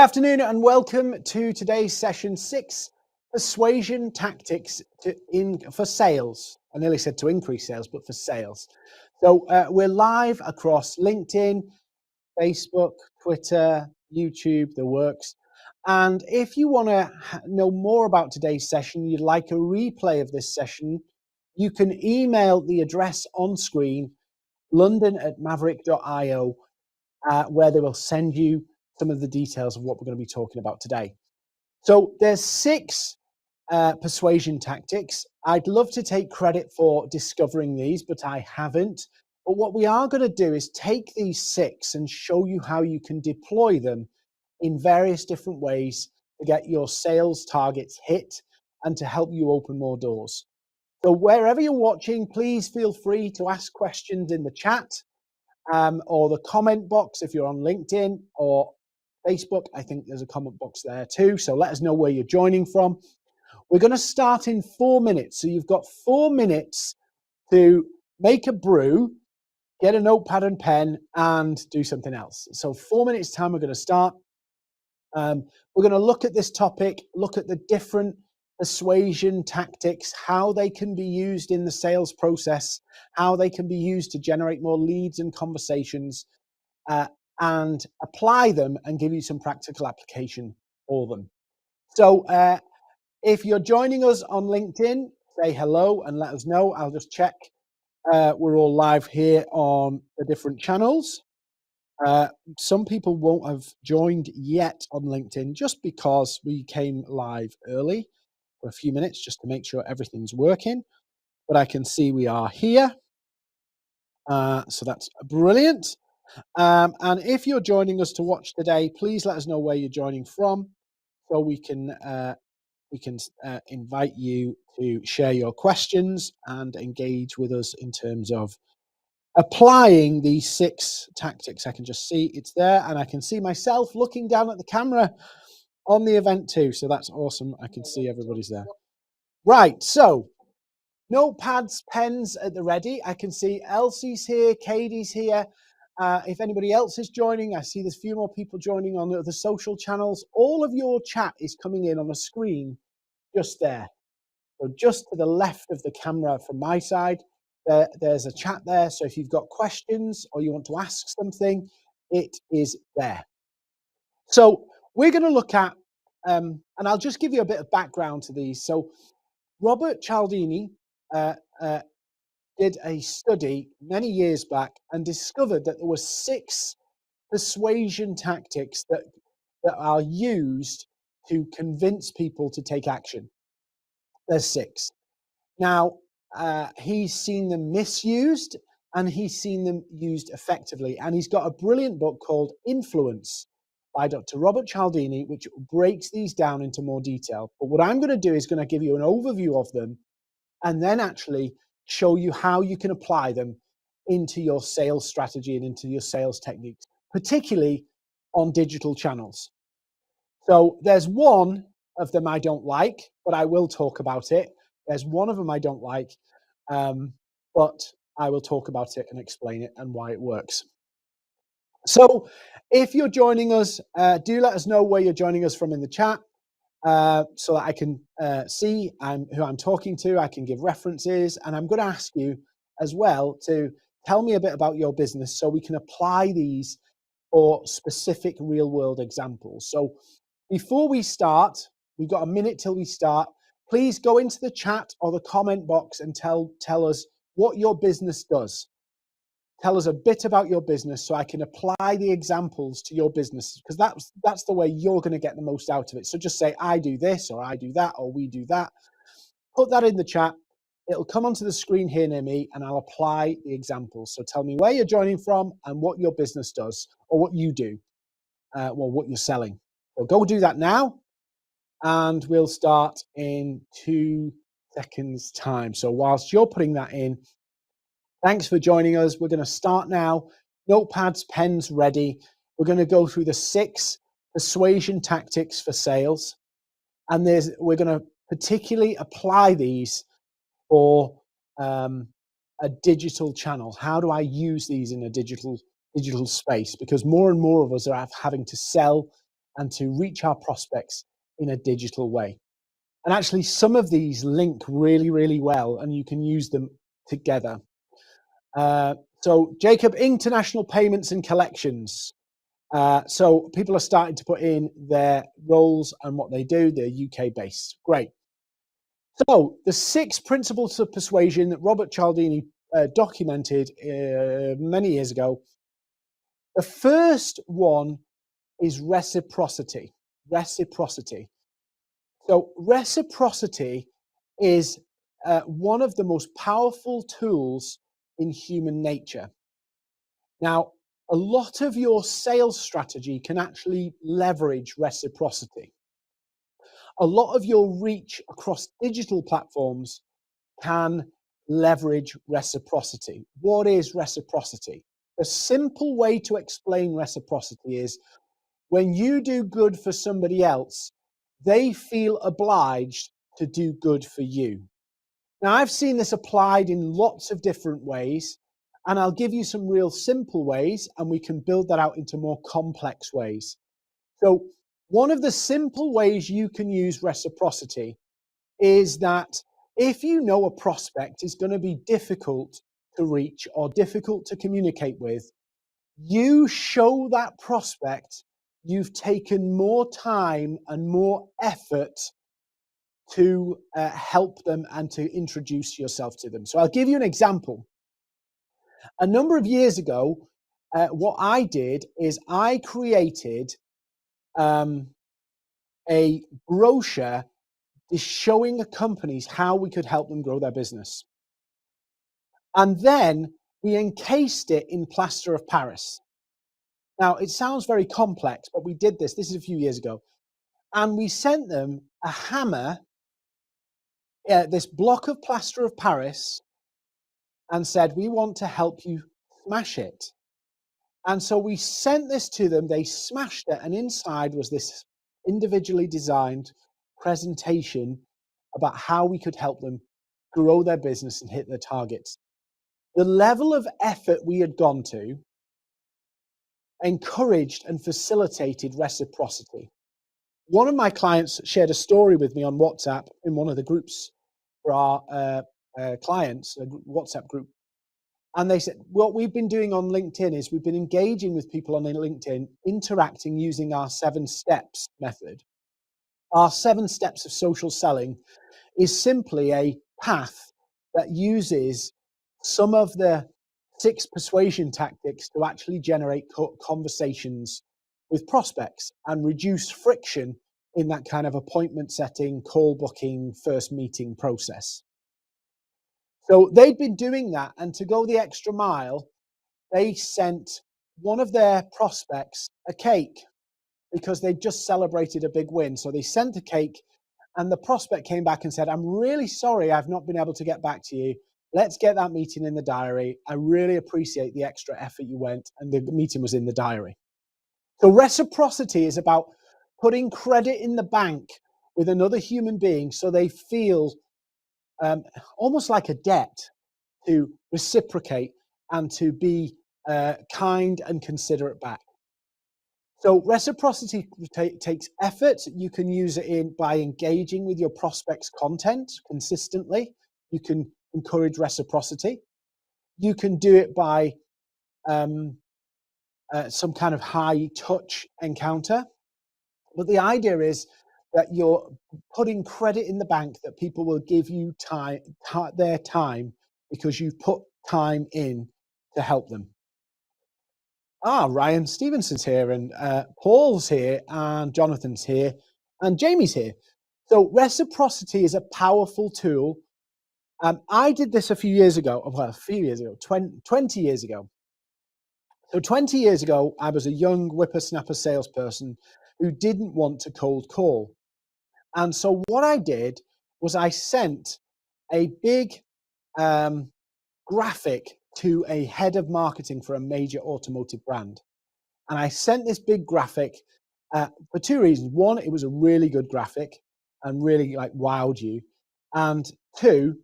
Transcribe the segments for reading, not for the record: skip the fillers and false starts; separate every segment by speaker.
Speaker 1: afternoon and welcome to today's session 6, persuasion tactics for sales. I nearly said to increase sales, but for sales. So we're live across LinkedIn, Facebook, Twitter, YouTube, the works. And if you want to know more about today's session, you'd like a replay of this session, you can email the address on screen, london@maverick.io, where they will send you some of the details of what we're going to be talking about today. So there's 6 persuasion tactics. I'd love to take credit for discovering these, but I haven't. But what we are going to do is take these 6 and show you how you can deploy them in various different ways to get your sales targets hit and to help you open more doors. So wherever you're watching, please feel free to ask questions in the chat or the comment box if you're on LinkedIn or Facebook. I think there's a comment box there too. So let us know where you're joining from. We're going to start in 4 minutes. So you've got 4 minutes to make a brew, get a notepad and pen, and do something else. So 4 minutes time, we're going to start. We're going to look at this topic, look at the different persuasion tactics, how they can be used in the sales process, how they can be used to generate more leads and conversations, and apply them and give you some practical application for them. So if you're joining us on LinkedIn, say hello and let us know. I'll just check we're all live here on the different channels. Some people won't have joined yet on LinkedIn just because we came live early for a few minutes just to make sure everything's working. But I can see we are here. So that's brilliant. And if you're joining us to watch today, please let us know where you're joining from so we can invite you to share your questions and engage with us in terms of applying these 6 tactics. I can just see it's there, and I can see myself looking down at the camera on the event too. So that's awesome. I can see everybody's there. Right. So notepads, pens at the ready. I can see Elsie's here, Katie's here. If anybody else is joining, I see there's a few more people joining on the social channels. All of your chat is coming in on a screen just there. So just to the left of the camera from my side, there's a chat there. So if you've got questions or you want to ask something, it is there. So we're going to look at, and I'll just give you a bit of background to these. So Robert Cialdini did a study many years back and discovered that there were 6 persuasion tactics that are used to convince people to take action. There's 6. Now, he's seen them misused and he's seen them used effectively. And he's got a brilliant book called Influence by Dr. Robert Cialdini, which breaks these down into more detail. But what I'm going to do is going to give you an overview of them and then actually show you how you can apply them into your sales strategy and into your sales techniques, particularly on digital channels. So there's one of them I don't like, but I will talk about it. There's one of them I don't like, but I will talk about it and explain it and why it works. So if you're joining us, do let us know where you're joining us from in the chat so that I can see who I'm talking to. I can give references, and I'm going to ask you as well to tell me a bit about your business so we can apply these for specific real-world examples. So before we start, we've got a minute till we start. Please go into the chat or the comment box and tell us what your business does. Tell us a bit about your business so I can apply the examples to your business, because that's the way you're going to get the most out of it. So just say, I do this, or I do that, or we do that. Put that in the chat. It'll come onto the screen here near me, and I'll apply the examples. So tell me where you're joining from and what your business does, or what you do, or what you're selling. So go do that now. And we'll start in 2 seconds time. So whilst you're putting that in, thanks for joining us. We're going to start now. Notepads, pens ready. We're going to go through the 6 persuasion tactics for sales. And we're going to particularly apply these for a digital channel. How do I use these in a digital space? Because more and more of us are having to sell and to reach our prospects in a digital way. And actually, some of these link really, really well, and you can use them together. So, Jacob, international payments and collections. So people are starting to put in their roles and what they do. They're UK based. Great. So the 6 principles of persuasion that Robert Cialdini documented many years ago. The first one is reciprocity. Reciprocity. So reciprocity is one of the most powerful tools in human nature. Now, a lot of your sales strategy can actually leverage reciprocity. A lot of your reach across digital platforms can leverage reciprocity. What is reciprocity? A simple way to explain reciprocity is when you do good for somebody else, they feel obliged to do good for you. Now, I've seen this applied in lots of different ways, and I'll give you some real simple ways, and we can build that out into more complex ways. So one of the simple ways you can use reciprocity is that if you know a prospect is going to be difficult to reach or difficult to communicate with, you show that prospect you've taken more time and more effort to help them and to introduce yourself to them. So I'll give you an example. A number of years ago, what I did is I created a brochure is showing the companies how we could help them grow their business. And then we encased it in plaster of Paris. Now, it sounds very complex, but we did this. This is a few years ago. And we sent them a hammer, this block of plaster of Paris, and said, we want to help you smash it. And so we sent this to them. They smashed it. And inside was this individually designed presentation about how we could help them grow their business and hit their targets. The level of effort we had gone to encouraged and facilitated reciprocity. One of my clients shared a story with me on WhatsApp in one of the groups for our clients, a WhatsApp group. And they said, what we've been doing on LinkedIn is we've been engaging with people on LinkedIn, interacting using our 7 steps method. Our 7 steps of social selling is simply a path that uses some of the 6 persuasion tactics to actually generate conversations with prospects and reduce friction in that kind of appointment setting, call booking, first meeting process. So they'd been doing that, and to go the extra mile, they sent one of their prospects a cake because they just celebrated a big win. So they sent a cake, and the prospect came back and said, I'm really sorry I've not been able to get back to you. Let's get that meeting in the diary. I really appreciate the extra effort you went, and the meeting was in the diary. So reciprocity is about putting credit in the bank with another human being so they feel almost like a debt to reciprocate and to be kind and considerate back. So reciprocity takes effort. You can use it by engaging with your prospects' content consistently. You can encourage reciprocity. You can do it by some kind of high touch encounter. But the idea is that you're putting credit in the bank that people will give you their time because you've put time in to help them. Ryan Stevenson's here, and Paul's here, and Jonathan's here, and Jamie's here. So reciprocity is a powerful tool. I did this a few years ago, 20 years ago. So 20 years ago, I was a young whippersnapper salesperson who didn't want to cold call. And so what I did was I sent a big graphic to a head of marketing for a major automotive brand. And I sent this big graphic for 2 reasons. One, it was a really good graphic and really wowed you. And 2,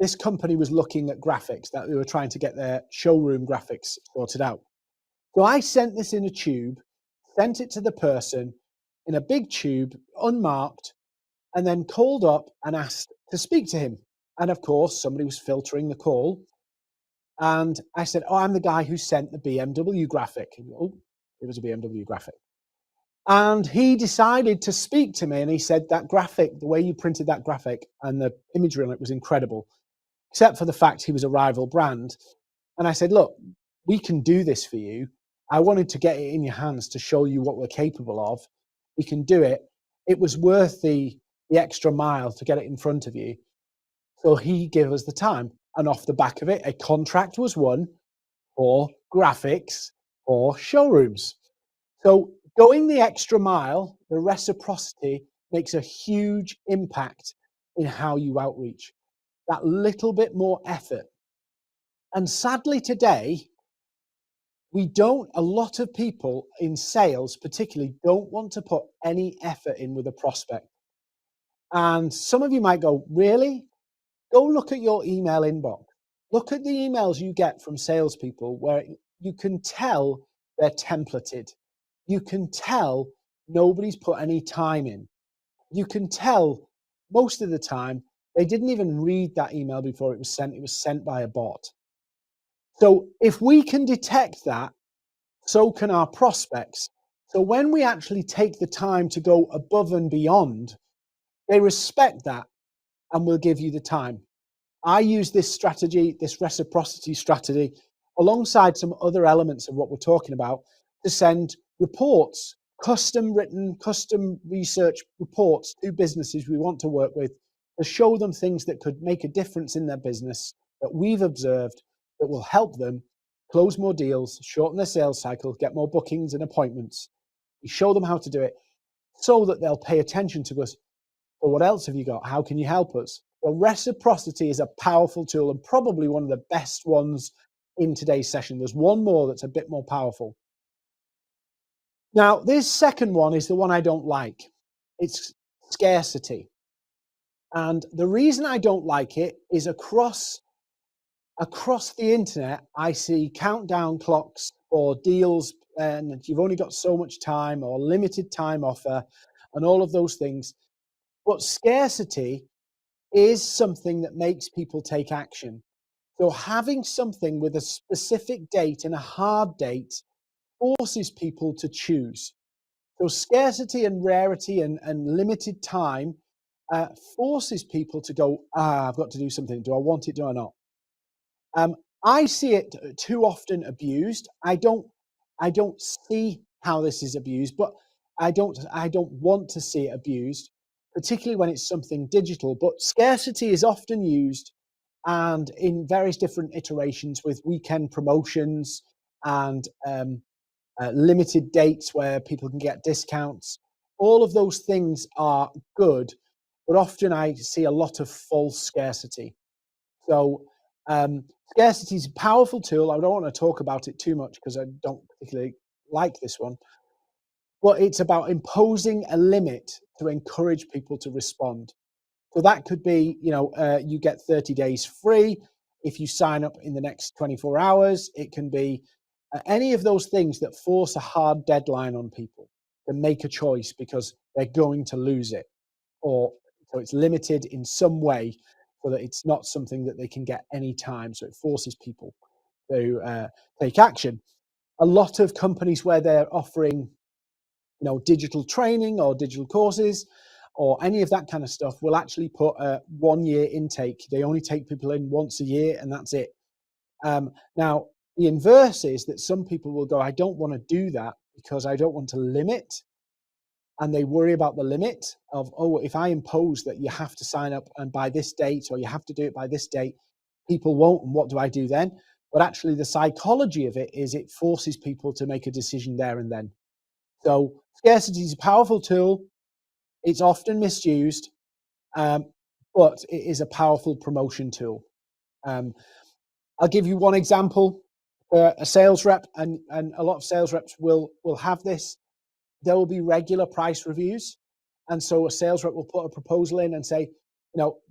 Speaker 1: this company was looking at graphics, that they were trying to get their showroom graphics sorted out. So I sent this in a tube, sent it to the person, in a big tube, unmarked, and then called up and asked to speak to him. And of course, somebody was filtering the call. And I said, "Oh, I'm the guy who sent the BMW graphic." Oh, it was a BMW graphic. And he decided to speak to me, and he said, "That graphic, the way you printed that graphic and the imagery on it was incredible, except for the fact he was a rival brand." And I said, "Look, we can do this for you. I wanted to get it in your hands to show you what we're capable of. We can do it. It was worth the extra mile to get it in front of you." So he gave us the time. And off the back of it, a contract was won for graphics for showrooms. So going the extra mile, the reciprocity makes a huge impact in how you outreach. That little bit more effort. And sadly today, a lot of people in sales particularly don't want to put any effort in with a prospect. And some of you might go, "Really?" Go look at your email inbox. Look at the emails you get from salespeople where you can tell they're templated. You can tell nobody's put any time in. You can tell most of the time they didn't even read that email before it was sent by a bot. So if we can detect that, so can our prospects. So when we actually take the time to go above and beyond, they respect that and will give you the time. I use this strategy, this reciprocity strategy, alongside some other elements of what we're talking about, to send reports, custom written, custom research reports to businesses we want to work with, to show them things that could make a difference in their business that we've observed that will help them close more deals, shorten their sales cycle, get more bookings and appointments. We show them how to do it so that they'll pay attention to us. Well, what else have you got? How can you help us? Well, reciprocity is a powerful tool and probably one of the best ones in today's session. There's one more that's a bit more powerful. Now, this second one is the one I don't like. It's scarcity. And the reason I don't like it is across the internet, I see countdown clocks or deals, and you've only got so much time or limited time offer and all of those things. But scarcity is something that makes people take action. So having something with a specific date and a hard date forces people to choose. So scarcity and rarity and limited time forces people to go, I've got to do something. Do I want it? Do I not? I see it too often abused. I don't see how this is abused, but I don't want to see it abused, particularly when it's something digital. But scarcity is often used and in various different iterations with weekend promotions and limited dates where people can get discounts. All of those things are good, but often I see a lot of false scarcity. So scarcity is a powerful tool. I don't want to talk about it too much because I don't particularly like this one. But it's about imposing a limit to encourage people to respond. So that could be, you get 30 days free if you sign up in the next 24 hours. It can be any of those things that force a hard deadline on people to make a choice because they're going to lose it, or so it's limited in some way so that it's not something that they can get any time. So it forces people to take action. A lot of companies where they're offering, digital training or digital courses or any of that kind of stuff will actually put a 1 year intake. They only take people in once a year and that's it. Now, the inverse is that some people will go, I don't want to do that because I don't want to limit. And they worry about the limit of, if I impose that you have to sign up and by this date, or you have to do it by this date, people won't. And what do I do then? But actually the psychology of it is it forces people to make a decision there and then. So scarcity is a powerful tool. It's often misused, but it is a powerful promotion tool. I'll give you one example. A sales rep, and a lot of sales reps will have this. There will be regular price reviews. And so a sales rep will put a proposal in and say,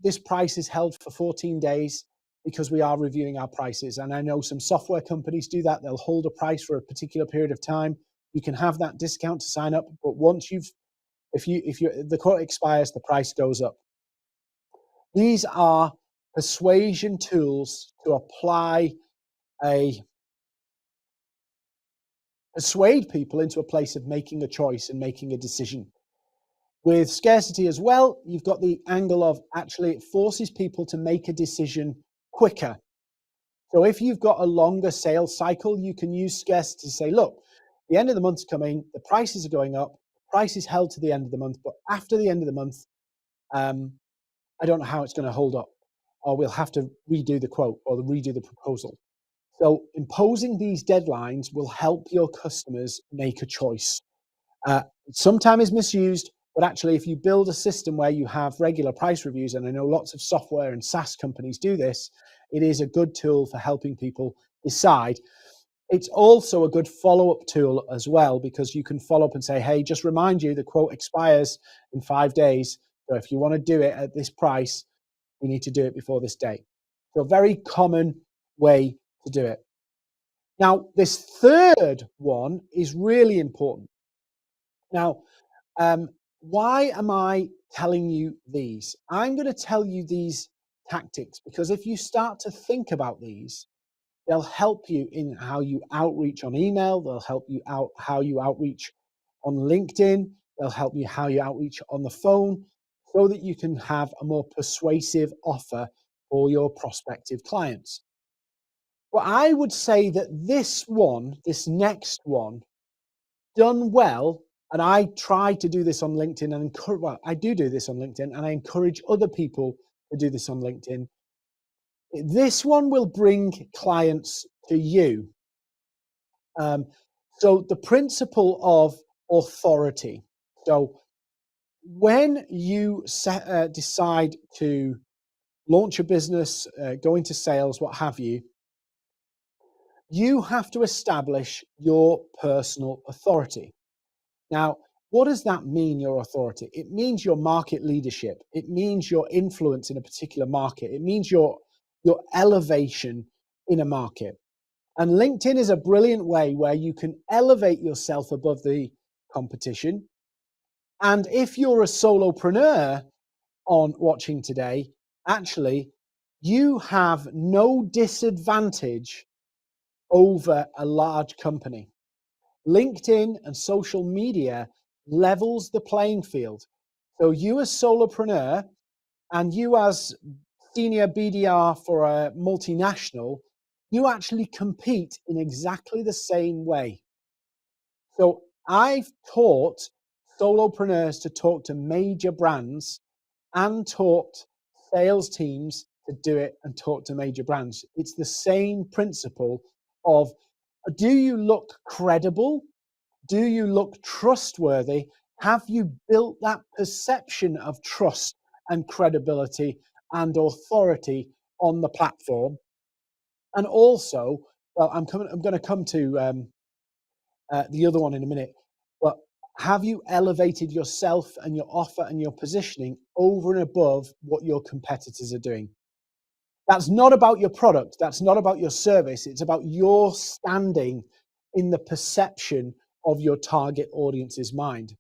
Speaker 1: this price is held for 14 days because we are reviewing our prices. And I know some software companies do that. They'll hold a price for a particular period of time. You can have that discount to sign up. But once you've If the quote expires, the price goes up. These are persuasion tools to persuade people into a place of making a choice and making a decision. With scarcity as well, you've got the angle of actually it forces people to make a decision quicker. So if you've got a longer sales cycle, you can use scarcity to say, look, the end of the month's coming, the prices are going up, price is held to the end of the month, but after the end of the month, I don't know how it's going to hold up, or we'll have to redo the quote or redo the proposal. So imposing these deadlines will help your customers make a choice. Sometimes it's misused, but actually if you build a system where you have regular price reviews, and I know lots of software and SaaS companies do this, it is a good tool for helping people decide. It's also a good follow-up tool as well, because you can follow up and say, hey, just remind you the quote expires in 5 days. So if you want to do it at this price, you need to do it before this date. So a very common way to do it. Now, this third one is really important. Now, why am I telling you these? I'm going to tell you these tactics because if you start to think about these, they'll help you in how you outreach on email. They'll help you out how you outreach on LinkedIn. They'll help you how you outreach on the phone so that you can have a more persuasive offer for your prospective clients. But I would say that this next one, done well, and I try to do this on LinkedIn and I do this on LinkedIn and I encourage other people to do this on LinkedIn. This one will bring clients to you. So the principle of authority. So when you decide to launch a business, go into sales, what have you, you have to establish your personal authority. Now, what does that mean, your authority? It means your market leadership. It means your influence in a particular market. It means your elevation in a market. And LinkedIn is a brilliant way where you can elevate yourself above the competition. And if you're a solopreneur on watching today, actually, you have no disadvantage over a large company. LinkedIn and social media levels the playing field. So you as solopreneur and you as senior BDR for a multinational, you actually compete in exactly the same way. So I've taught solopreneurs to talk to major brands and taught sales teams to do it and talk to major brands. It's the same principle of, do you look credible? Do you look trustworthy? Have you built that perception of trust and credibility and authority on the platform? And also, well, I'm going to come to the other one in a minute, but have you elevated yourself and your offer and your positioning over and above what your competitors are doing? That's not about your product. That's not about your service. It's about your standing in the perception of your target audience's mind.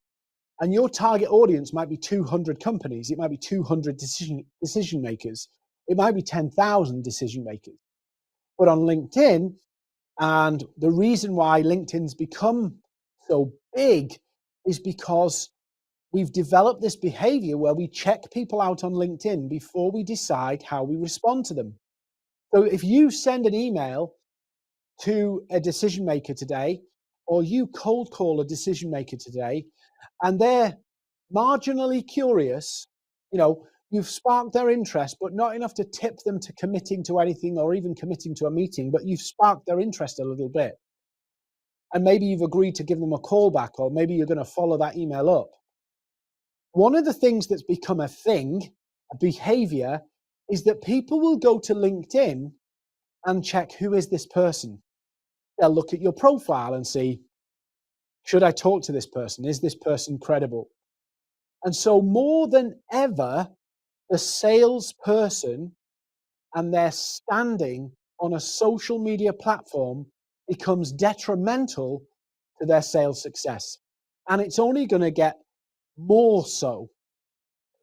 Speaker 1: And your target audience might be 200 companies. It might be 200 decision makers. It might be 10,000 decision makers. But on LinkedIn, and the reason why LinkedIn's become so big is because we've developed this behavior where we check people out on LinkedIn before we decide how we respond to them. So if you send an email to a decision maker today, or you cold call a decision maker today, and they're marginally curious, you've sparked their interest, but not enough to tip them to committing to anything or even committing to a meeting, but you've sparked their interest a little bit. And maybe you've agreed to give them a call back, or maybe you're going to follow that email up. One of the things that's become a thing, a behavior, is that people will go to LinkedIn and check, who is this person? They'll look at your profile and see, should I talk to this person? Is this person credible? And so more than ever, the salesperson and their standing on a social media platform becomes detrimental to their sales success. And it's only going to get more so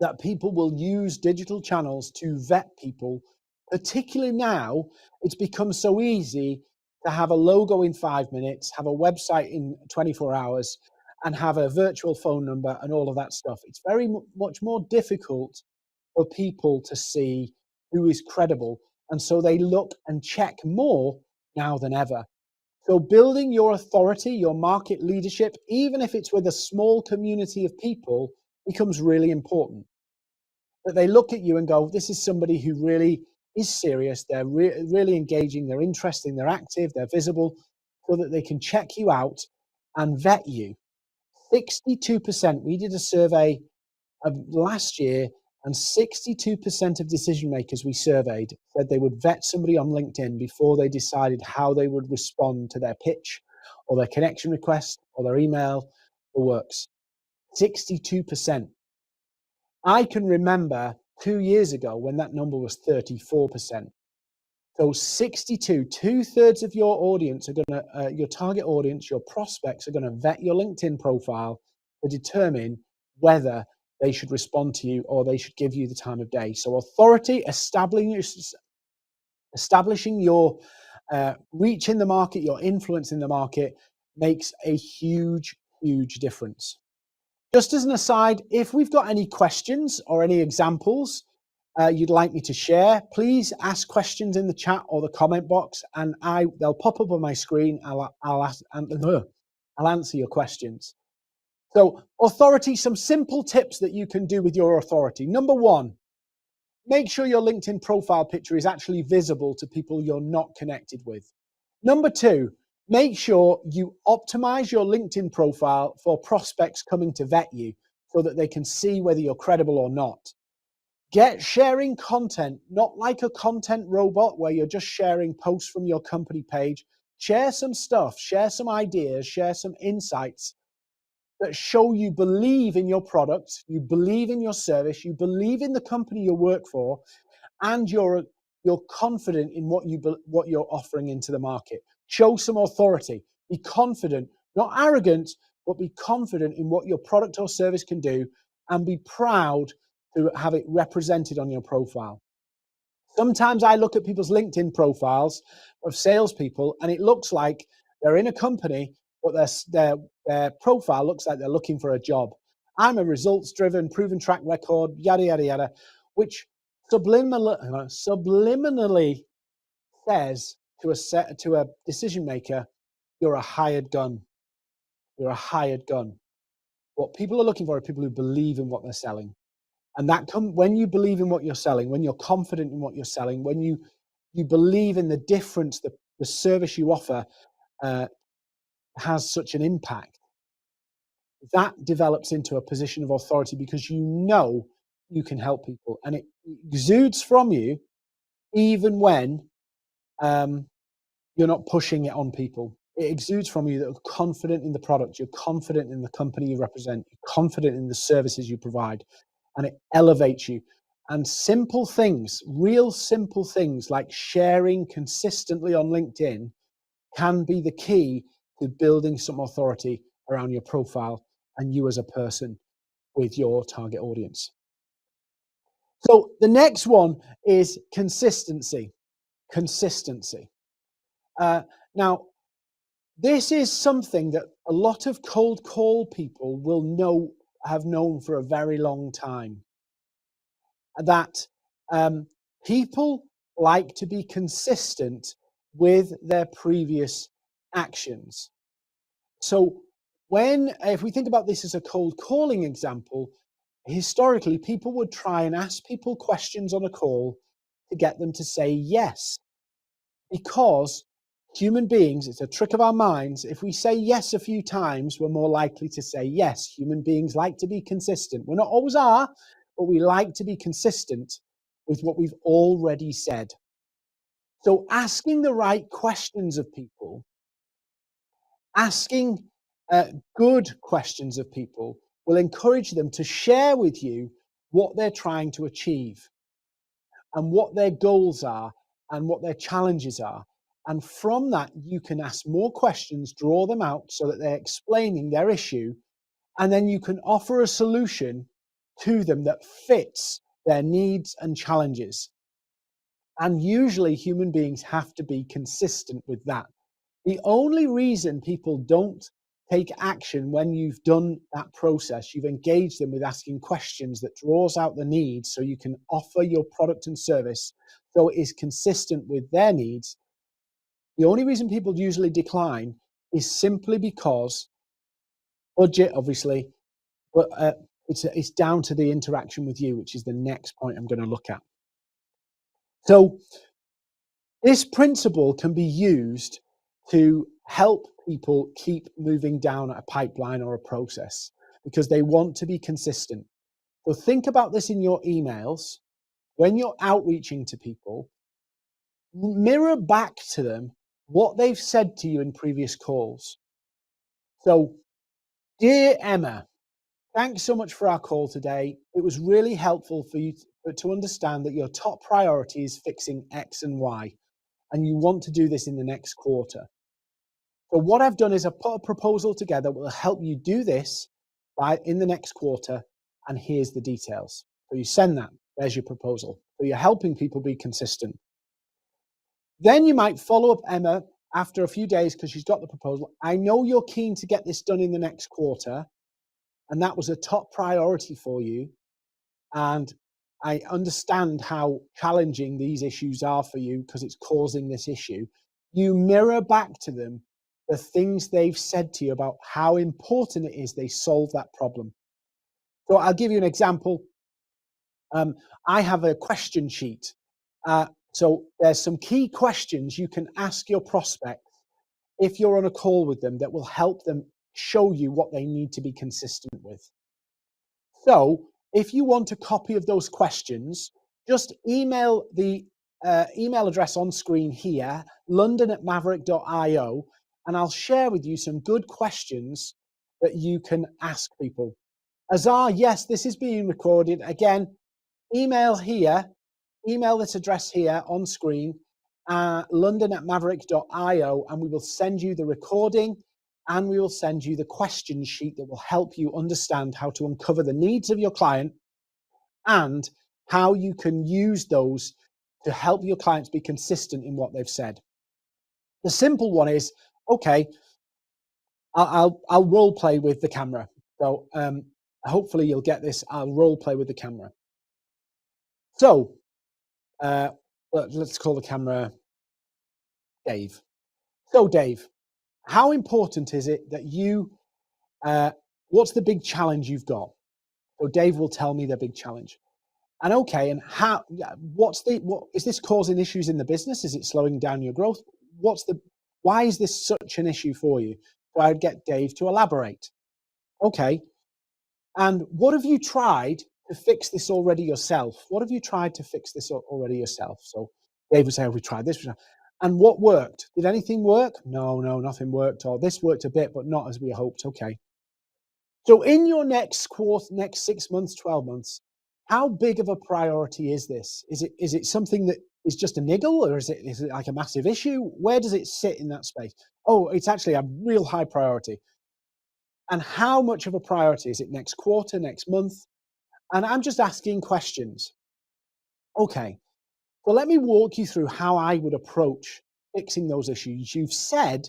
Speaker 1: that people will use digital channels to vet people, particularly now it's become so easy to have a logo in 5 minutes, have a website in 24 hours, and have a virtual phone number and all of that stuff. It's very much more difficult for people to see who is credible, and so they look and check more now than ever. So building your authority, your market leadership, even if it's with a small community of people, becomes really important. That they look at you and go, this is somebody who really is serious, they're really engaging, they're interesting, they're active, they're visible, so that they can check you out and vet you. 62%, we did a survey of last year, and 62% of decision makers we surveyed said they would vet somebody on LinkedIn before they decided how they would respond to their pitch or their connection request or their email or works. 62%. I can remember 2 years ago when that number was 34%. So 62, 2/3 of your audience are going to, your target audience, your prospects are going to vet your LinkedIn profile to determine whether they should respond to you or they should give you the time of day. So authority, establishing your reach in the market, your influence in the market makes a huge, huge difference. Just as an aside, if we've got any questions or any examples you'd like me to share, please ask questions in the chat or the comment box, and they'll pop up on my screen. I'll answer your questions. So authority, some simple tips that you can do with your authority. Number one, make sure your LinkedIn profile picture is actually visible to people you're not connected with. Number two, make sure you optimize your LinkedIn profile for prospects coming to vet you so that they can see whether you're credible or not. Get sharing content, not like a content robot where you're just sharing posts from your company page. Share some stuff, share some ideas, share some insights that show you believe in your product, you believe in your service, you believe in the company you work for, and you're confident in what you're offering into the market. Show some authority. Be confident, not arrogant, but be confident in what your product or service can do, and be proud to have it represented on your profile. Sometimes I look at people's LinkedIn profiles of salespeople, and it looks like they're in a company, but their profile looks like they're looking for a job. I'm a results-driven, proven track record, yada, yada, yada, which subliminally says to a decision maker, you're a hired gun. You're a hired gun. What people are looking for are people who believe in what they're selling. And when you believe in what you're selling, when you're confident in what you're selling, when you believe in the difference the service you offer has such an impact, that develops into a position of authority because you know you can help people, and it exudes from you even when you're not pushing it on people. It exudes from you that you're confident in the product, you're confident in the company you represent, you're confident in the services you provide, and it elevates you. And simple things, real simple things like sharing consistently on LinkedIn can be the key to building some authority around your profile and you as a person with your target audience. So the next one is consistency. Consistency. Now, this is something that a lot of cold call people have known for a very long time. That people like to be consistent with their previous actions. So if we think about this as a cold calling example, historically, people would try and ask people questions on a call to get them to say yes. Because human beings, it's a trick of our minds, if we say yes a few times, we're more likely to say yes. Human beings like to be consistent. We're not always are, but we like to be consistent with what we've already said. So asking the right questions of people, asking good questions of people will encourage them to share with you what they're trying to achieve and what their goals are and what their challenges are. And from that, you can ask more questions, draw them out so that they're explaining their issue And then you can offer a solution to them that fits their needs and challenges. And usually human beings have to be consistent with that. The only reason people don't take action when you've done that process, you've engaged them with asking questions that draws out the needs so you can offer your product and service so it is consistent with their needs. The only reason people usually decline is simply because budget, obviously, but it's down to the interaction with you, which is the next point I'm going to look at. So this principle can be used to help people keep moving down a pipeline or a process because they want to be consistent. So think about this in your emails. When you're outreaching to people, mirror back to them what they've said to you in previous calls. So, dear Emma, thanks so much for our call today. It was really helpful for you to understand that your top priority is fixing X and Y, and you want to do this in the next quarter. So what I've done is I've put a proposal together that will help you do this in the next quarter, and here's the details. So you send that, there's your proposal. So you're helping people be consistent. Then you might follow up Emma after a few days because she's got the proposal. I know you're keen to get this done in the next quarter, and that was a top priority for you. And I understand how challenging these issues are for you because it's causing this issue. You mirror back to them the things they've said to you about how important it is they solve that problem. So I'll give you an example. I have a question sheet. So there's some key questions you can ask your prospects if you're on a call with them that will help them show you what they need to be consistent with. So if you want a copy of those questions, just email the email address on screen here, london@maverick.io, and I'll share with you some good questions that you can ask people. Azar, yes, this is being recorded. Again, email here, email this address here on screen, london@maverick.io, and we will send you the recording and we will send you the question sheet that will help you understand how to uncover the needs of your client and how you can use those to help your clients be consistent in what they've said. The simple one is, okay, I'll role play with the camera. So hopefully you'll get this. I'll role play with the camera. So let's call the camera Dave. So Dave, how important is it that you, what's the big challenge you've got? So Dave will tell me the big challenge. And okay, and how, what is this causing issues in the business? Is it slowing down your growth? Why is this such an issue for you? So I'd get Dave to elaborate. Okay. And what have you tried to fix this already yourself? What have you tried to fix this already yourself? So Dave would say, oh, we tried this. And what worked? Did anything work? No, nothing worked. Or this worked a bit, but not as we hoped. Okay. So in your next quarter, next 6 months, 12 months, how big of a priority is this? Is it something that is just a niggle, or is it like a massive issue? Where does it sit in that space? Oh, it's actually a real high priority. And how much of a priority is it next quarter, next month? And I'm just asking questions. Okay, so let me walk you through how I would approach fixing those issues. You've said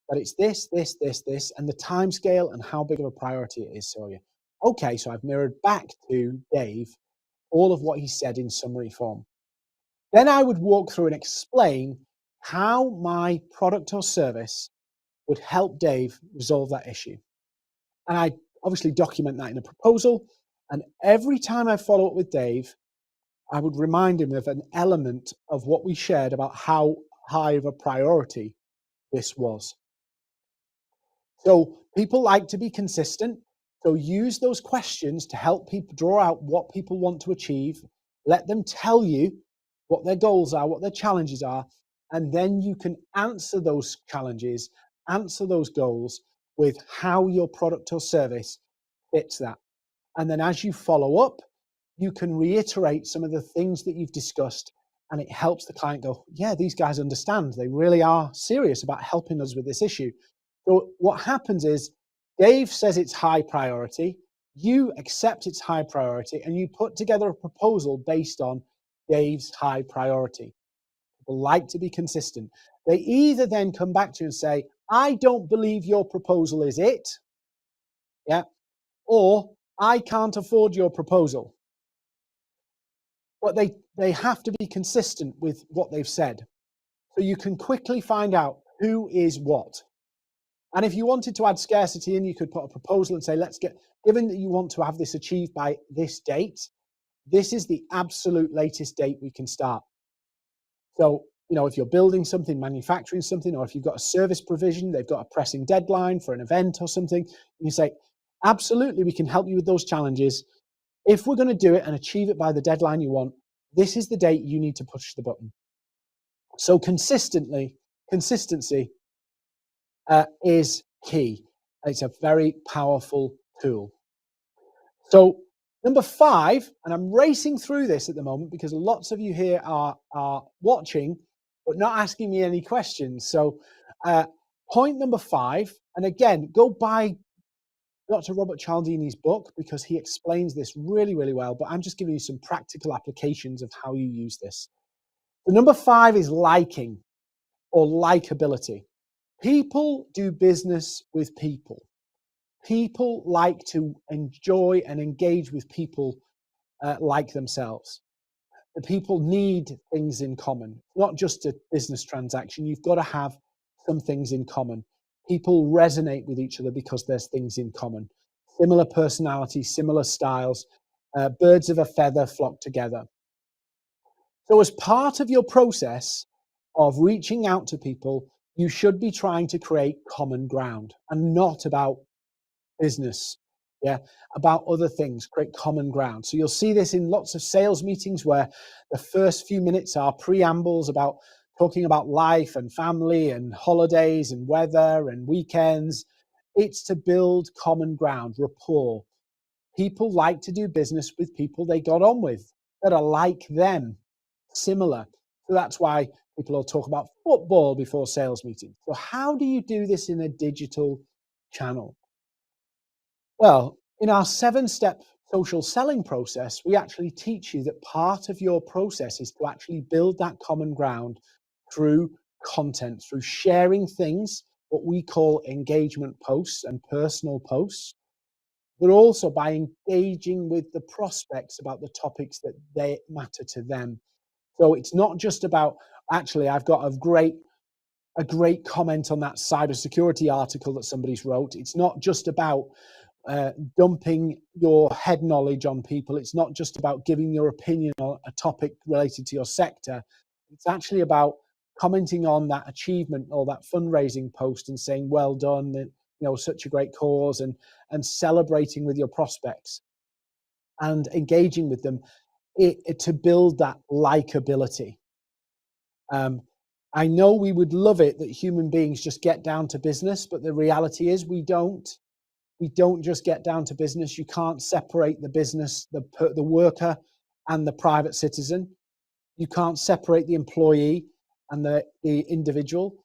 Speaker 1: that it's this, and the timescale and how big of a priority it is for you. Okay, so I've mirrored back to Dave all of what he said in summary form. Then I would walk through and explain how my product or service would help Dave resolve that issue. And I obviously document that in a proposal. And every time I follow up with Dave, I would remind him of an element of what we shared about how high of a priority this was. So people like to be consistent. So use those questions to help people draw out what people want to achieve. Let them tell you what their goals are, what their challenges are, and then you can answer those challenges, answer those goals with how your product or service fits that. And then as you follow up, you can reiterate some of the things that you've discussed, and it helps the client go, yeah, these guys understand. They really are serious about helping us with this issue. So what happens is Dave says it's high priority. You accept it's high priority and you put together a proposal based on Dave's high priority. People like to be consistent. They either then come back to you and say, I don't believe your proposal is it. Yeah. Or I can't afford your proposal. But they have to be consistent with what they've said. So you can quickly find out who is what. And if you wanted to add scarcity in, you could put a proposal and say, given that you want to have this achieved by this date, this is the absolute latest date we can start. So, if you're building something, manufacturing something, or if you've got a service provision, they've got a pressing deadline for an event or something, you say, absolutely, we can help you with those challenges. If we're going to do it and achieve it by the deadline you want, this is the date you need to push the button. So consistency is key. It's a very powerful tool. So number 5, and I'm racing through this at the moment because lots of you here are watching, but not asking me any questions. So point number 5, and again, go buy Dr. Robert Cialdini's book because he explains this really, really well, but I'm just giving you some practical applications of how you use this. The number 5 is liking or likability. People do business with people. People like to enjoy and engage with people like themselves. The people need things in common, not just a business transaction. You've got to have some things in common. People resonate with each other because there's things in common. Similar personalities, similar styles, birds of a feather flock together. So as part of your process of reaching out to people, you should be trying to create common ground and not about business, about other things, create common ground. So you'll see this in lots of sales meetings where the first few minutes are preambles about talking about life and family and holidays and weather and weekends. It's to build common ground, rapport. People like to do business with people they got on with that are like them, similar. So that's why people will talk about football before sales meetings. So how do you do this in a digital channel? Well, in our 7-step social selling process, we actually teach you that part of your process is to actually build that common ground through content, through sharing things, what we call engagement posts and personal posts, but also by engaging with the prospects about the topics that they matter to them. So it's not just about, actually, I've got a great comment on that cybersecurity article that somebody's wrote. It's not just about dumping your head knowledge on people. It's not just about giving your opinion on a topic related to your sector. It's actually about commenting on that achievement or that fundraising post and saying, well done, such a great cause, and celebrating with your prospects and engaging with them to build that likability. I know we would love it that human beings just get down to business, but the reality is we don't. We don't just get down to business. You can't separate the business, the worker and the private citizen. You can't separate the employee and the individual.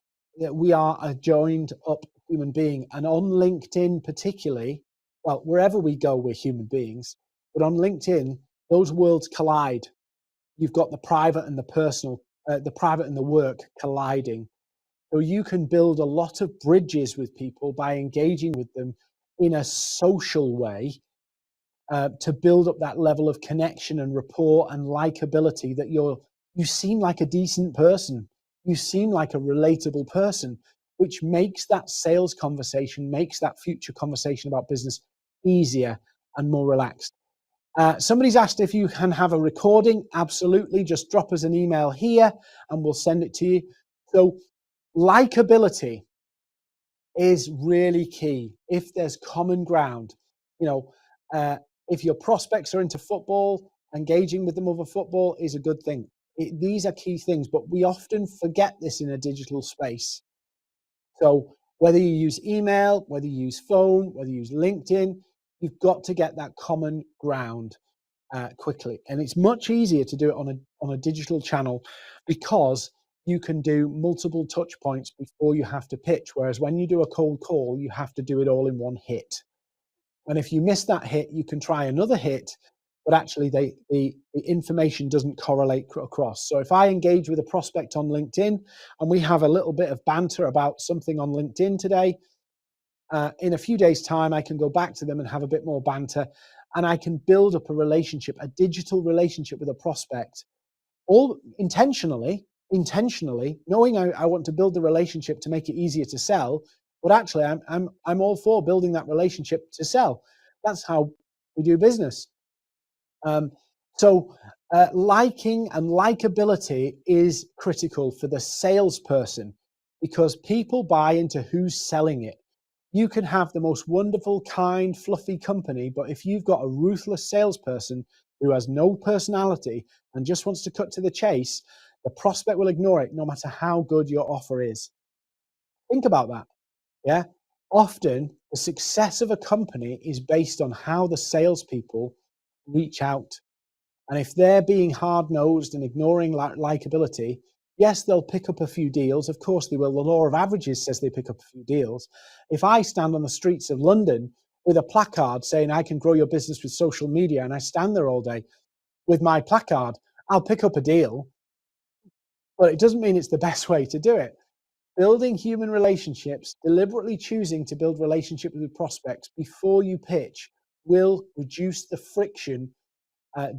Speaker 1: We are a joined up human being. And on LinkedIn particularly, well, wherever we go, we're human beings. But on LinkedIn, those worlds collide. You've got the private and the personal, the private and the work colliding. So you can build a lot of bridges with people by engaging with them in a social way to build up that level of connection and rapport and likability that you seem like a decent person. You seem like a relatable person, which makes that sales conversation, makes that future conversation about business easier and more relaxed. Somebody's asked if you can have a recording. Absolutely. Just drop us an email here and we'll send it to you. So likability is really key. If there's common ground, if your prospects are into football, engaging with them over football is a good thing. These are key things, but we often forget this in a digital space. So whether you use email, whether you use phone, whether you use LinkedIn, you've got to get that common ground quickly. And it's much easier to do it on a digital channel because you can do multiple touch points before you have to pitch. Whereas when you do a cold call, you have to do it all in one hit. And if you miss that hit, you can try another hit, but actually the information doesn't correlate across. So if I engage with a prospect on LinkedIn and we have a little bit of banter about something on LinkedIn today, in a few days' time, I can go back to them and have a bit more banter, and I can build up a relationship, a digital relationship with a prospect, all intentionally, knowing I want to build the relationship to make it easier to sell, but actually I'm all for building that relationship to sell. That's how we do business. So liking and likability is critical for the salesperson because people buy into who's selling it. You can have the most wonderful, kind, fluffy company, but if you've got a ruthless salesperson who has no personality and just wants to cut to the chase, the prospect will ignore it no matter how good your offer is. Think about that. Yeah. Often the success of a company is based on how the salespeople reach out. And if they're being hard-nosed and ignoring likability, yes, they'll pick up a few deals. Of course they will. The law of averages says they pick up a few deals. If I stand on the streets of London with a placard saying I can grow your business with social media, and I stand there all day with my placard, I'll pick up a deal, but it doesn't mean it's the best way to do it. Building human relationships, deliberately choosing to build relationships with prospects before you pitch will reduce the friction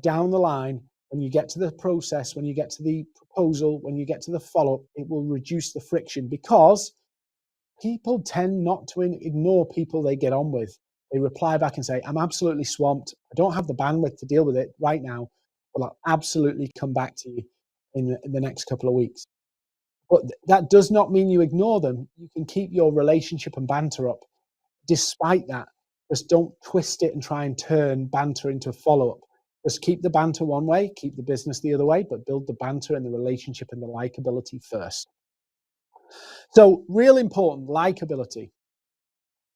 Speaker 1: down the line. When you get to the process, when you get to the proposal, when you get to the follow-up, it will reduce the friction because people tend not to ignore people they get on with. They reply back and say, I'm absolutely swamped. I don't have the bandwidth to deal with it right now, but I'll absolutely come back to you in the next couple of weeks. But that does not mean you ignore them. You can keep your relationship and banter up despite that. Just don't twist it and try and turn banter into a follow-up. Just keep the banter one way, keep the business the other way, but build the banter and the relationship and the likability first. So real important, likability.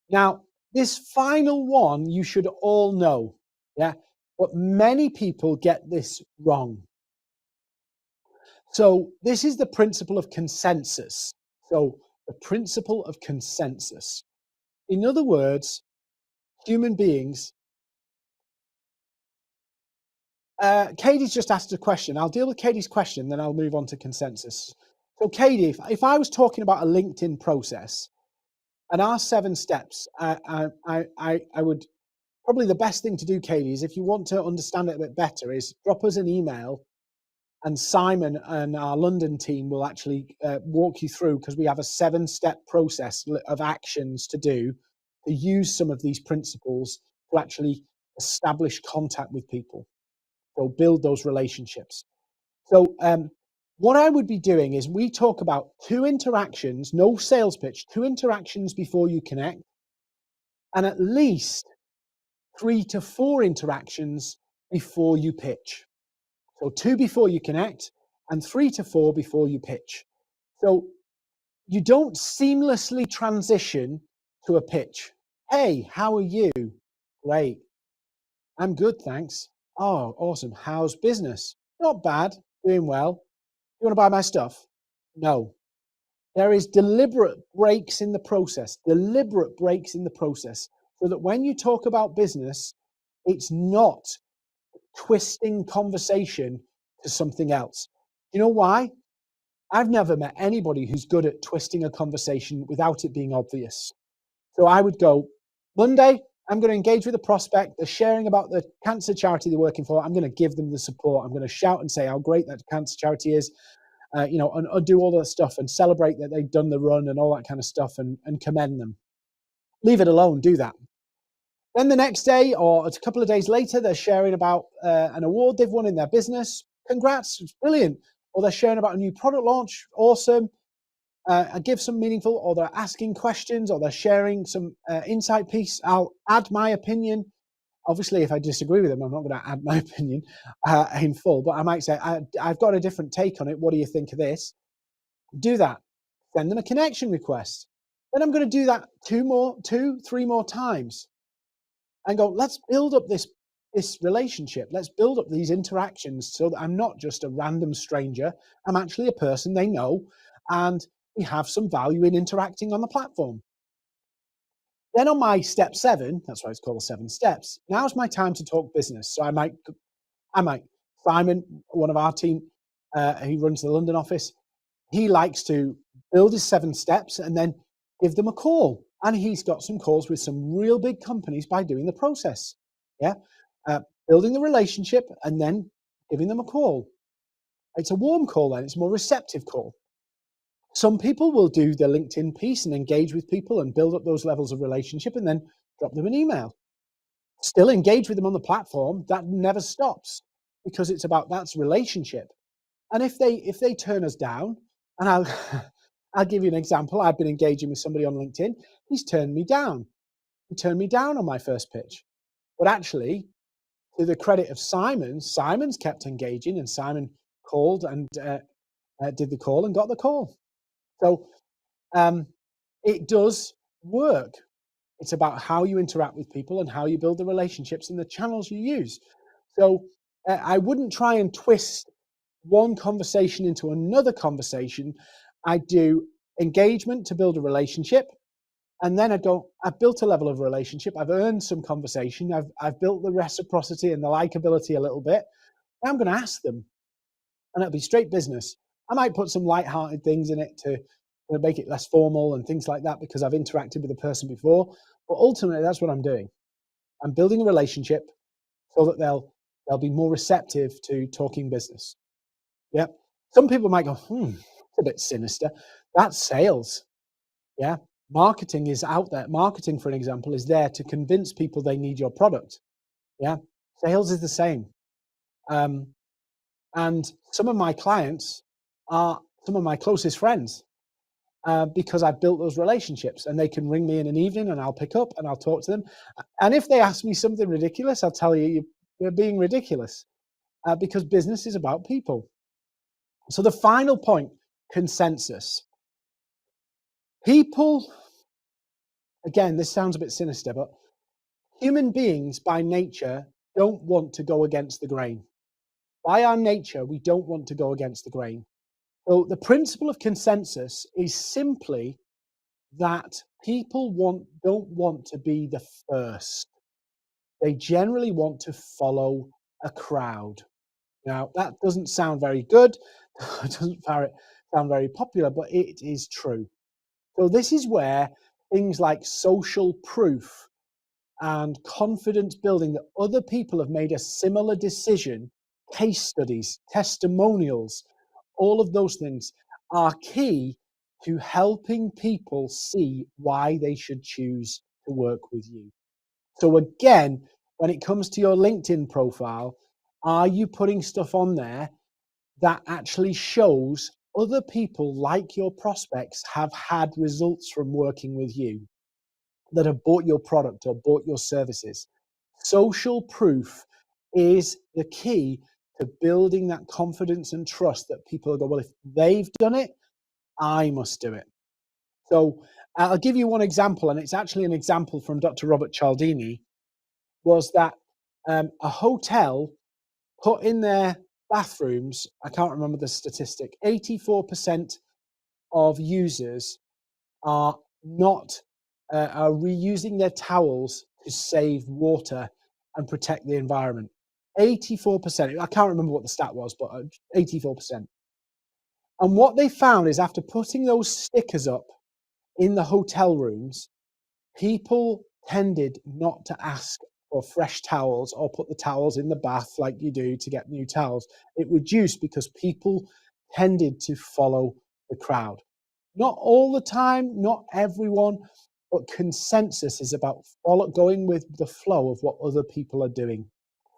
Speaker 1: Now, this final one you should all know, yeah? But many people get this wrong. So this is the principle of consensus. So the principle of consensus. In other words, human beings. Katie's just asked a question. I'll deal with Katie's question, then I'll move on to consensus. So Katie, if I was talking about a LinkedIn process and our 7 steps, I would probably the best thing to do, Katie, is if you want to understand it a bit better, is drop us an email and Simon and our London team will actually walk you through, because we have a 7-step process of actions to do to use some of these principles to actually establish contact with people. So build those relationships. So what I would be doing is we talk about 2 interactions, no sales pitch, 2 interactions before you connect, and at least 3 to 4 interactions before you pitch. So 2 before you connect and 3 to 4 before you pitch. So you don't seamlessly transition to a pitch. Hey, how are you? Great. I'm good, thanks. Oh, awesome. How's business? Not bad. Doing well. You want to buy my stuff? No. There is deliberate breaks in the process, so that when you talk about business, it's not twisting conversation to something else. You know why? I've never met anybody who's good at twisting a conversation without it being obvious. So I would go, Monday, I'm going to engage with a prospect. They're sharing about the cancer charity they're working for. I'm going to give them the support. I'm going to shout and say how great that cancer charity is, and do all that stuff and celebrate that they've done the run and all that kind of stuff and commend them. Leave it alone. Do that. Then the next day or a couple of days later, they're sharing about an award they've won in their business. Congrats, it's brilliant. Or they're sharing about a new product launch. Awesome. I give some meaningful, or they're asking questions, or they're sharing some insight piece. I'll add my opinion. Obviously, if I disagree with them, I'm not going to add my opinion in full, but I might say, I've got a different take on it. What do you think of this? Do that. Send them a connection request. Then I'm going to do that 2, 3 more times and go, let's build up this this relationship. Let's build up these interactions so that I'm not just a random stranger. I'm actually a person they know, and we have some value in interacting on the platform. Then on my step 7, that's why it's called the 7 steps, now's my time to talk business. So I might, Simon, one of our team, he runs the London office, he likes to build his 7 steps and then give them a call. And he's got some calls with some real big companies by doing the process. Yeah. Building the relationship and then giving them a call. It's a warm call then, it's a more receptive call. Some people will do the LinkedIn piece and engage with people and build up those levels of relationship and then drop them an email. Still engage with them on the platform. That never stops because it's about that's relationship. And if they turn us down, and I'll give you an example. I've been engaging with somebody on LinkedIn. He's turned me down. He turned me down on my first pitch. But actually, to the credit of Simon's kept engaging, and Simon called and did the call and got the call. So it does work. It's about how you interact with people and how you build the relationships and the channels you use. So I wouldn't try and twist one conversation into another conversation. I do engagement to build a relationship. And then I've built a level of relationship. I've earned some conversation. I've built the reciprocity and the likability a little bit. Now I'm going to ask them, and it'll be straight business. I might put some light-hearted things in it to make it less formal and things like that because I've interacted with the person before. But ultimately, that's what I'm doing. I'm building a relationship so that they'll be more receptive to talking business. Yeah. Some people might go, it's a bit sinister. That's sales. Yeah. Marketing is out there. Marketing, for an example, is there to convince people they need your product. Yeah. Sales is the same. And some of my clients are some of my closest friends because I've built those relationships, and they can ring me in an evening and I'll pick up and I'll talk to them. And if they ask me something ridiculous, I'll tell you, you're being ridiculous because business is about people. So the final point, consensus. People, again, this sounds a bit sinister, but human beings by nature don't want to go against the grain. By our nature, we don't want to go against the grain. So the principle of consensus is simply that people don't want to be the first. They generally want to follow a crowd. Now, that doesn't sound very good. It doesn't sound very popular, but it is true. So this is where things like social proof and confidence building that other people have made a similar decision, case studies, testimonials, all of those things are key to helping people see why they should choose to work with you. So again, when it comes to your LinkedIn profile, are you putting stuff on there that actually shows other people like your prospects have had results from working with you, that have bought your product or bought your services? Social proof is the key to building that confidence and trust that people go, well, if they've done it, I must do it. So I'll give you one example, and it's actually an example from Dr. Robert Cialdini, was that a hotel put in their bathrooms, I can't remember the statistic, 84% of users are not are reusing their towels to save water and protect the environment. 84%. I can't remember what the stat was, but 84%. And what they found is after putting those stickers up in the hotel rooms, people tended not to ask for fresh towels or put the towels in the bath like you do to get new towels. It reduced because people tended to follow the crowd. Not all the time, not everyone, but consensus is about going with the flow of what other people are doing,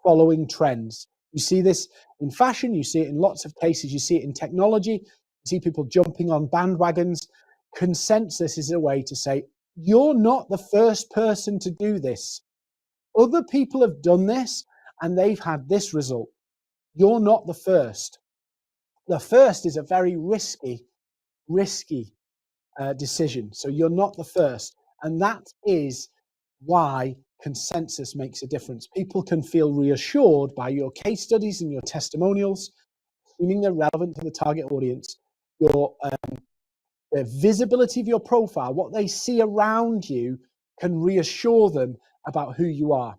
Speaker 1: following trends. You see this in fashion, you see it in lots of cases, you see it in technology, you see people jumping on bandwagons. Consensus is a way to say, you're not the first person to do this. Other people have done this and they've had this result. You're not the first. The first is a very risky decision. So you're not the first. And that is why consensus makes a difference. People can feel reassured by your case studies and your testimonials, assuming they're relevant to the target audience. The visibility of your profile, what they see around you, can reassure them about who you are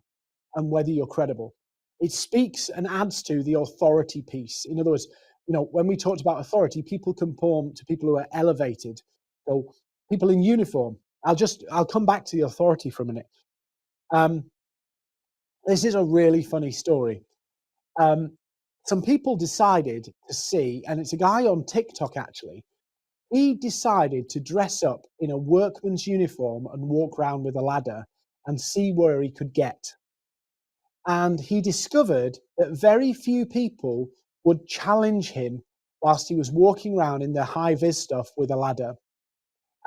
Speaker 1: and whether you're credible. It speaks and adds to the authority piece. In other words, when we talked about authority, people conform to people who are elevated. So people in uniform. I'll come back to the authority for a minute. This is a really funny story. Some people decided to see, and it's a guy on TikTok actually, he decided to dress up in a workman's uniform and walk around with a ladder and see where he could get. And he discovered that very few people would challenge him whilst he was walking around in the high-vis stuff with a ladder.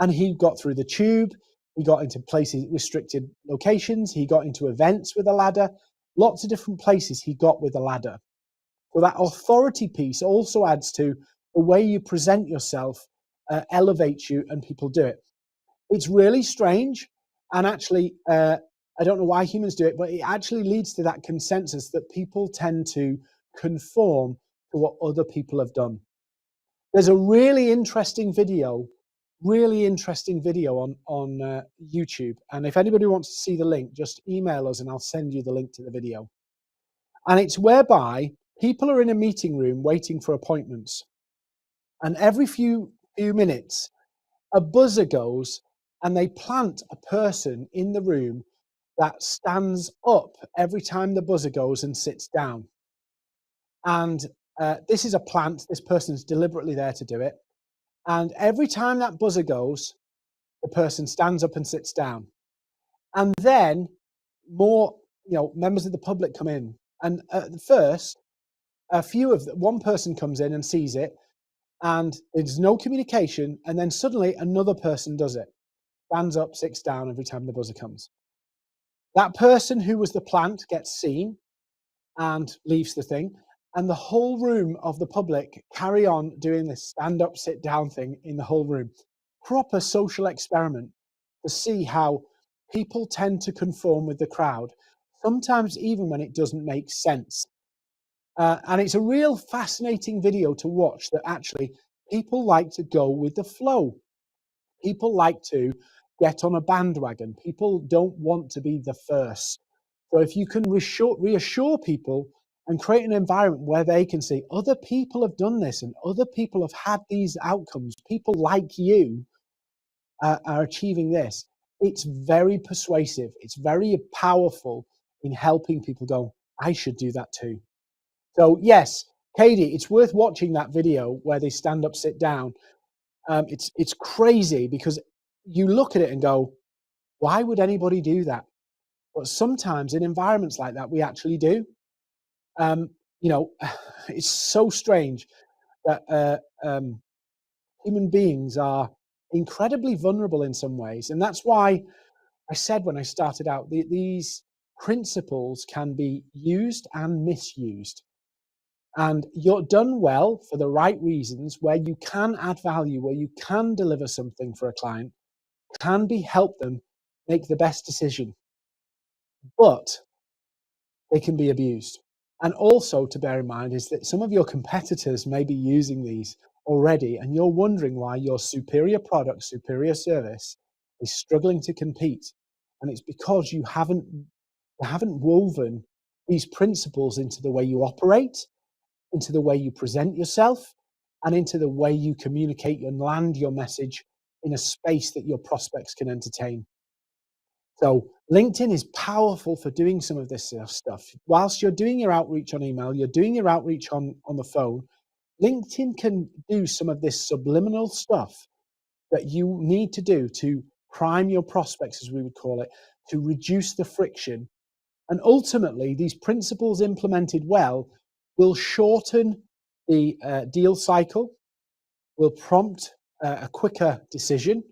Speaker 1: And he got through the tube, he got into places, restricted locations, he got into events with a ladder, lots of different places he got with a ladder. So that authority piece also adds to the way you present yourself, elevates you, and people do it. It's really strange, and actually, I don't know why humans do it, but it actually leads to that consensus that people tend to conform to what other people have done. There's a really interesting video on YouTube, and if anybody wants to see the link, just email us and I'll send you the link to the video. And it's whereby people are in a meeting room waiting for appointments, and every few minutes a buzzer goes and they plant a person in the room that stands up every time the buzzer goes and sits down. And this is a plant. This person's deliberately there to do it. And every time that buzzer goes, the person stands up and sits down. And then more, members of the public come in. And at first, one person comes in and sees it, and there's no communication. And then suddenly another person does it. Stands up, sits down every time the buzzer comes. That person who was the plant gets seen and leaves the thing, and the whole room of the public carry on doing this stand up, sit down thing in the whole room. Proper social experiment to see how people tend to conform with the crowd, sometimes even when it doesn't make sense. And it's a real fascinating video to watch, that actually people like to go with the flow. People like to get on a bandwagon. People don't want to be the first. So if you can reassure people and create an environment where they can see other people have done this and other people have had these outcomes, people like you are achieving this, it's very persuasive. It's very powerful in helping people go, I should do that too. So yes, Katie, it's worth watching that video where they stand up, sit down. It's crazy because you look at it and go, why would anybody do that? But sometimes in environments like that, we actually do. It's so strange that human beings are incredibly vulnerable in some ways. And that's why I said when I started out, these principles can be used and misused. And you're done well for the right reasons, where you can add value, where you can deliver something for a client, can help them make the best decision. But they can be abused. And also to bear in mind is that some of your competitors may be using these already, and you're wondering why your superior product, superior service is struggling to compete. And it's because you haven't woven these principles into the way you operate, into the way you present yourself, and into the way you communicate and land your message in a space that your prospects can entertain. So LinkedIn is powerful for doing some of this stuff. Whilst you're doing your outreach on email, you're doing your outreach on the phone, LinkedIn can do some of this subliminal stuff that you need to do to prime your prospects, as we would call it, to reduce the friction. And ultimately, these principles implemented well will shorten the deal cycle, will prompt a quicker decision.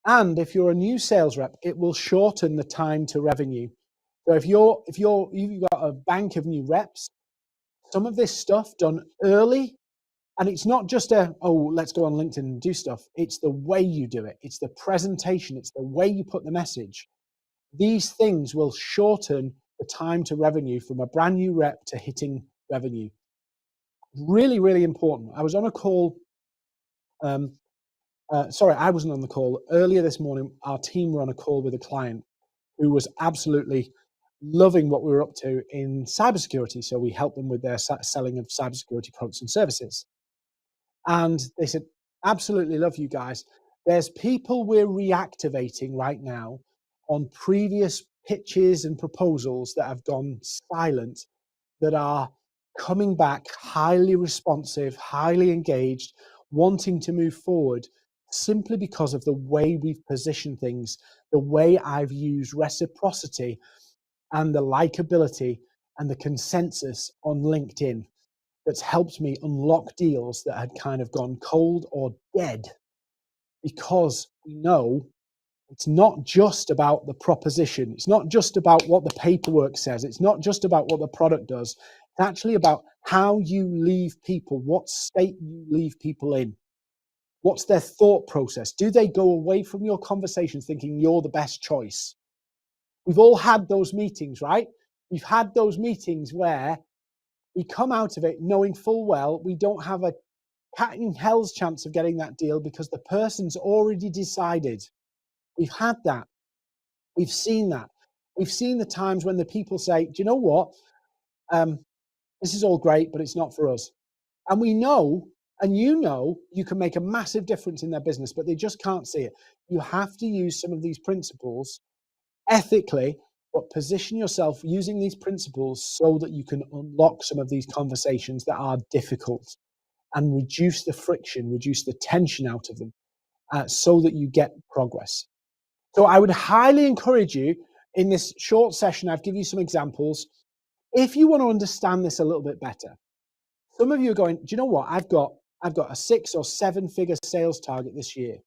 Speaker 1: And if you're a new sales rep, it will shorten the time to revenue. So if you've got a bank of new reps, some of this stuff done early, and it's not just let's go on LinkedIn and do stuff. It's the way you do it. It's the presentation. It's the way you put the message. these things will shorten the time to revenue from a brand new rep to hitting revenue. Really, really important. I was on a call. I wasn't on the call. Earlier this morning, our team were on a call with a client who was absolutely loving what we were up to in cybersecurity. So we helped them with their selling of cybersecurity products and services. And they said, absolutely love you guys. There's people we're reactivating right now on previous pitches and proposals that have gone silent, that are coming back highly responsive, highly engaged, wanting to move forward, simply because of the way we've positioned things, the way I've used reciprocity and the likability and the consensus on LinkedIn that's helped me unlock deals that had kind of gone cold or dead, because we know it's not just about the proposition. It's not just about what the paperwork says. It's not just about what the product does. It's actually about how you leave people, what state you leave people in. What's their thought process? Do they go away from your conversation thinking you're the best choice? We've all had those meetings, right? We've had those meetings where we come out of it knowing full well we don't have a cat in hell's chance of getting that deal because the person's already decided. We've had that. We've seen that. We've seen the times when the people say, do you know what? This is all great, but it's not for us. And we know, and you know, you can make a massive difference in their business, but they just can't see it. You have to use some of these principles ethically, but position yourself using these principles so that you can unlock some of these conversations that are difficult and reduce the friction, reduce the tension out of them, so that you get progress. So I would highly encourage you in this short session, I've given you some examples. If you want to understand this a little bit better, some of you are going, do you know what? I've got a 6 or 7 figure sales target this year,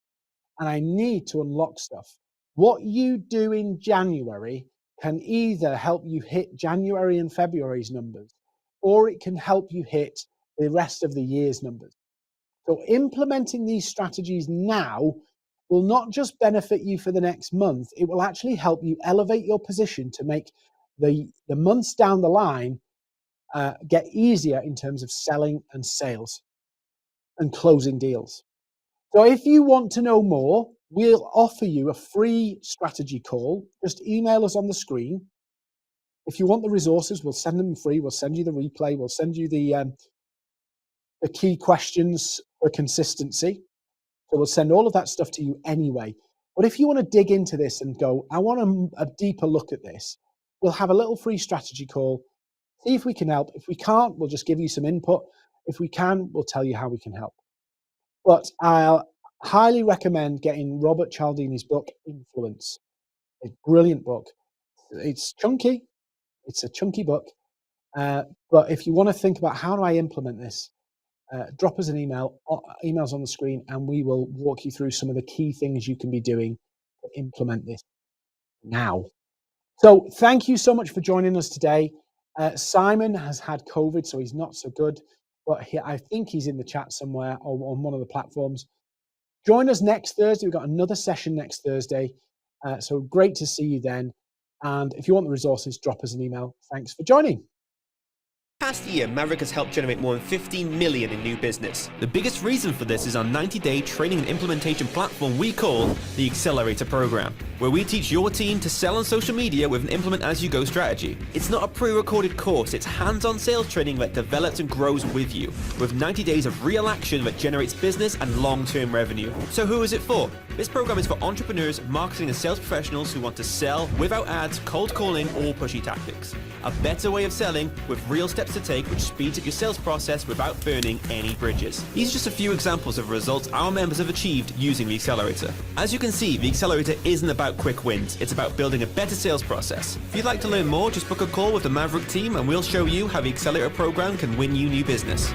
Speaker 1: and I need to unlock stuff. What you do in January can either help you hit January and February's numbers, or it can help you hit the rest of the year's numbers. So implementing these strategies now will not just benefit you for the next month, it will actually help you elevate your position to make the months down the line get easier in terms of selling and sales and closing deals. So if you want to know more, we'll offer you a free strategy call. Just email us on the screen. If you want the resources, we'll send them free. We'll send you the replay. We'll send you the key questions for consistency. So we'll send all of that stuff to you anyway. But if you want to dig into this and go, I want a deeper look at this, we'll have a little free strategy call. See if we can help. If we can't, we'll just give you some input. If we can, we'll tell you how we can help. But I'll highly recommend getting Robert Cialdini's book, Influence. A brilliant book. It's chunky. It's a chunky book. But if you want to think about how do I implement this, drop us an email. Email's on the screen, and we will walk you through some of the key things you can be doing to implement this now. So thank you so much for joining us today. Simon has had COVID, so he's not so good, but I think he's in the chat somewhere or on one of the platforms. Join us next Thursday. We've got another session next Thursday. So great to see you then. And if you want the resources, drop us an email. Thanks for joining.
Speaker 2: Past year, Maverick has helped generate more than 15 million in new business. The biggest reason for this is our 90-day training and implementation platform we call the Accelerator Program, where we teach your team to sell on social media with an implement-as-you-go strategy. It's not a pre-recorded course, it's hands-on sales training that develops and grows with you, with 90 days of real action that generates business and long-term revenue. So who is it for? This program is for entrepreneurs, marketing and sales professionals who want to sell without ads, cold calling, or pushy tactics. A better way of selling with real steps to take, which speeds up your sales process without burning any bridges. These are just a few examples of results our members have achieved using the Accelerator. As you can see, the Accelerator isn't about quick wins, it's about building a better sales process. If you'd like to learn more, just book a call with the Maverick team and we'll show you how the Accelerator program can win you new business.